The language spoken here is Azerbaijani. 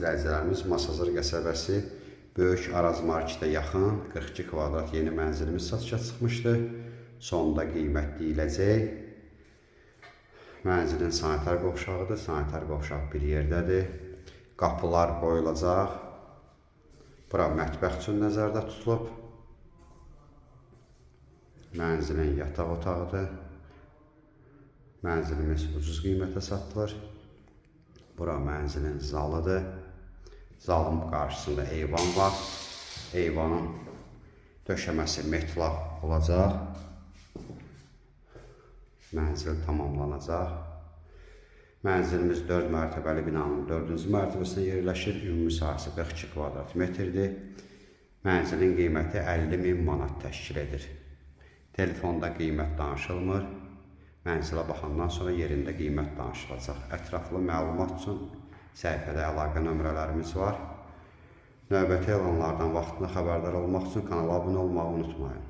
izləyicilərimiz, Masazır qəsəbəsi Böyük Araz Marketə yaxın 42 kvadrat yeni mənzilimiz satışa çıxmışdı. Sonda qiymət deyiləcək. Mənzilin sanitar qovşağıdır. Sanitar qovşaq bir yerdədir. Qapılar qoyulacaq. Bura mətbəx üçün nəzərdə tutulub. Mənzilin yataq otağıdır. Mənzilimiz ucuz qiymətə satılır. Bura mənzilin zalıdır. Zalın qarşısında eyvan var. Eyvanın döşəməsi metlaq olacaq. Mənzil tamamlanacaq. Mənzilimiz 4 mərtəbəli binanın 4-cü mərtəbəsində yerləşir. Ümumi sahəsi 42 kvadrat metrdir. Mənzilin qiyməti 50.000 manat təşkil edir. Telefonda qiymət danışılmır. Mənzilə baxandan sonra yerində qiymət danışılacaq. Ətraflı məlumat üçün səhifədə əlaqə nömrələrimiz var. Növbəti elanlardan vaxtında xəbərdar olmaq üçün kanala abunə olmağı unutmayın.